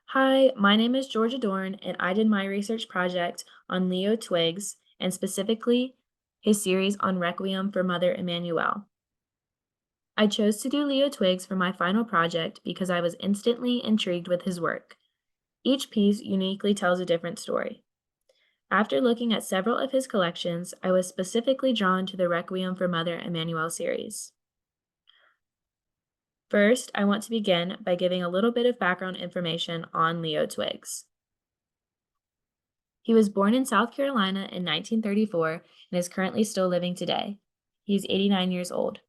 Hi, my name is Georgia Dorn, and I did my research project on Leo Twiggs, and specifically his series on Requiem for Mother Emmanuel. I chose to do Leo Twiggs for my final project because I was instantly intrigued with his work. Each piece uniquely tells a different story. After looking at several of his collections, I was specifically drawn to the Requiem for Mother Emmanuel series. First, I want to begin by giving a little bit of background information on Leo Twiggs. He was born in South Carolina in 1934 and is currently still living today. He's 89 years old.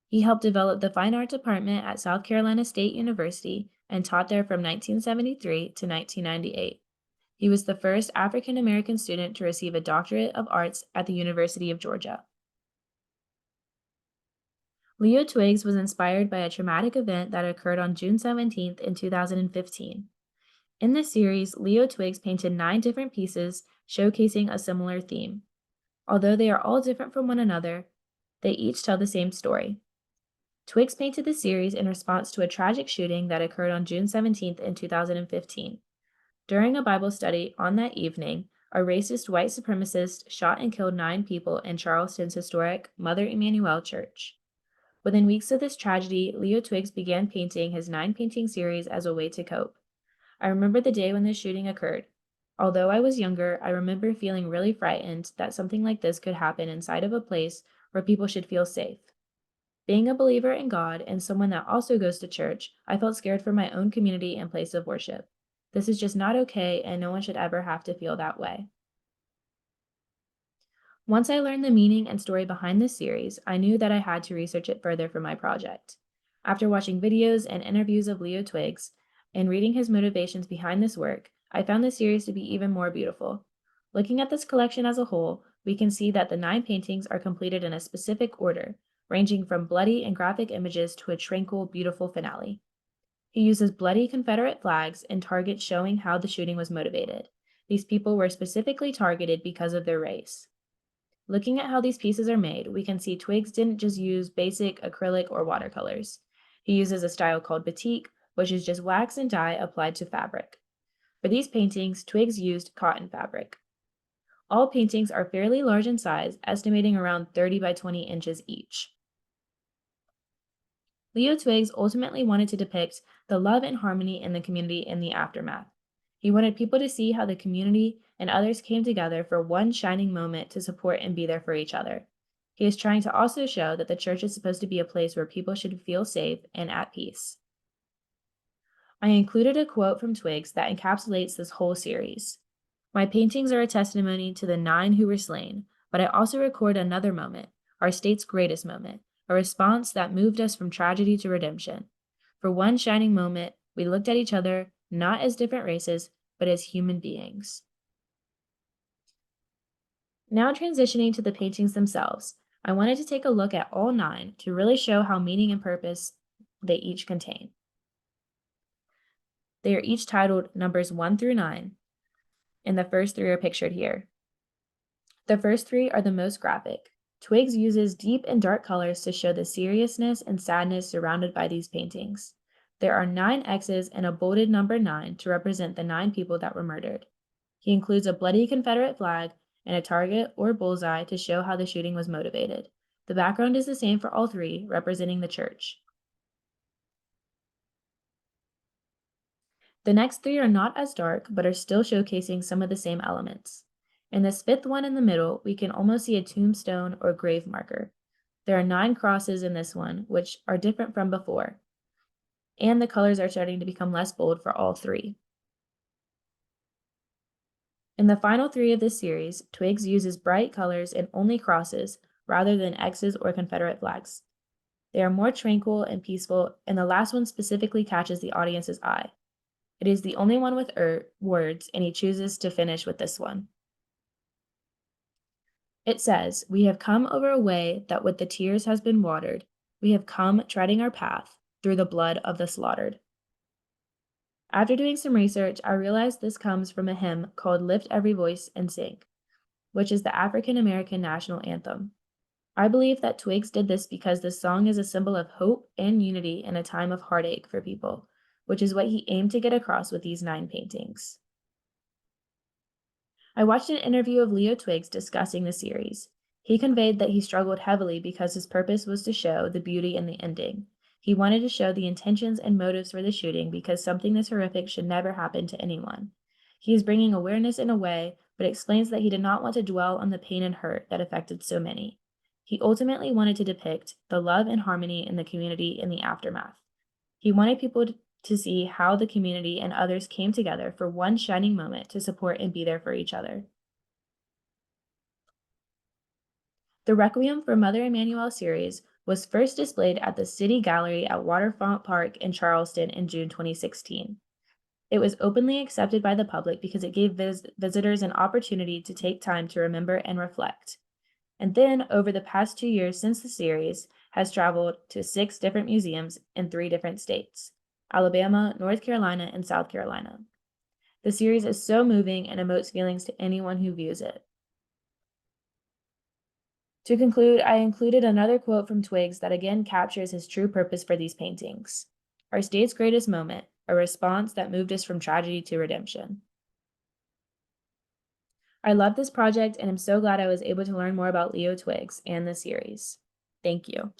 He helped develop the Fine Art Department at South Carolina State University and taught there from 1973 to 1998. He was the first African American student to receive a doctorate of arts at the University of Georgia. Leo Twiggs was inspired by a traumatic event that occurred on June 17th in 2015. In this series, Leo Twiggs painted 9 different pieces showcasing a similar theme. Although they are all different from one another, they each tell the same story. Twiggs painted the series in response to a tragic shooting that occurred on June 17th in 2015. During a Bible study on that evening, a racist white supremacist shot and killed 9 people in Charleston's historic Mother Emmanuel Church. Within weeks of this tragedy, Leo Twiggs began painting his 9-painting series as a way to cope. I remember the day when the shooting occurred. Although I was younger, I remember feeling really frightened that something like this could happen inside of a place where people should feel safe. Being a believer in God and someone that also goes to church, I felt scared for my own community and place of worship. This is just not okay, and no one should ever have to feel that way. Once I learned the meaning and story behind this series, I knew that I had to research it further for my project. After watching videos and interviews of Leo Twiggs and reading his motivations behind this work, I found this series to be even more beautiful. Looking at this collection as a whole, we can see that the 9 paintings are completed in a specific order, ranging from bloody and graphic images to a tranquil, beautiful finale. He uses bloody Confederate flags and targets showing how the shooting was motivated. These people were specifically targeted because of their race. Looking at how these pieces are made, we can see Twiggs didn't just use basic acrylic or watercolors. He uses a style called batik, which is just wax and dye applied to fabric. For these paintings, Twiggs used cotton fabric. All paintings are fairly large in size, estimating around 30 by 20 inches each. Leo Twiggs ultimately wanted to depict the love and harmony in the community in the aftermath. He wanted people to see how the community and others came together for one shining moment to support and be there for each other. He is trying to also show that the church is supposed to be a place where people should feel safe and at peace. I included a quote from Twiggs that encapsulates this whole series. My paintings are a testimony to the 9 who were slain, but I also record another moment, our state's greatest moment, a response that moved us from tragedy to redemption. For one shining moment, we looked at each other not as different races, but as human beings. Now transitioning to the paintings themselves, I wanted to take a look at all 9 to really show how meaning and purpose they each contain. They are each titled numbers 1 through 9, and the first 3 are pictured here. The first 3 are the most graphic. Twiggs uses deep and dark colors to show the seriousness and sadness surrounded by these paintings. There are 9 X's and a bolded number 9 to represent the 9 people that were murdered. He includes a bloody Confederate flag and a target or bullseye to show how the shooting was motivated. The background is the same for all 3, representing the church. The next 3 are not as dark, but are still showcasing some of the same elements. In this 5th one in the middle, we can almost see a tombstone or grave marker. There are 9 crosses in this one, which are different from before. And the colors are starting to become less bold for all 3. In the final 3 of this series, Twiggs uses bright colors and only crosses, rather than X's or Confederate flags. They are more tranquil and peaceful, and the last one specifically catches the audience's eye. It is the only one with words, and he chooses to finish with this one. It says, "We have come over a way that with the tears has been watered. We have come treading our path through the blood of the slaughtered." After doing some research, I realized this comes from a hymn called Lift Every Voice and Sing, which is the African American national anthem. I believe that Twiggs did this because this song is a symbol of hope and unity in a time of heartache for people. which is what he aimed to get across with these 9 paintings. I watched an interview of Leo Twiggs discussing the series. He conveyed that he struggled heavily because his purpose was to show the beauty in the ending. He wanted to show the intentions and motives for the shooting because something this horrific should never happen to anyone. He is bringing awareness in a way, but explains that he did not want to dwell on the pain and hurt that affected so many. He ultimately wanted to depict the love and harmony in the community in the aftermath. He wanted people to see how the community and others came together for one shining moment to support and be there for each other. The Requiem for Mother Emmanuel series was first displayed at the City Gallery at Waterfront Park in Charleston in June 2016. It was openly accepted by the public because it gave visitors an opportunity to take time to remember and reflect. And then, over the past 2 years since the series, has traveled to 6 different museums in 3 different states: Alabama, North Carolina, and South Carolina. The series is so moving and emotes feelings to anyone who views it. To conclude, I included another quote from Twiggs that again captures his true purpose for these paintings. Our state's greatest moment, a response that moved us from tragedy to redemption. I love this project and am so glad I was able to learn more about Leo Twiggs and the series. Thank you.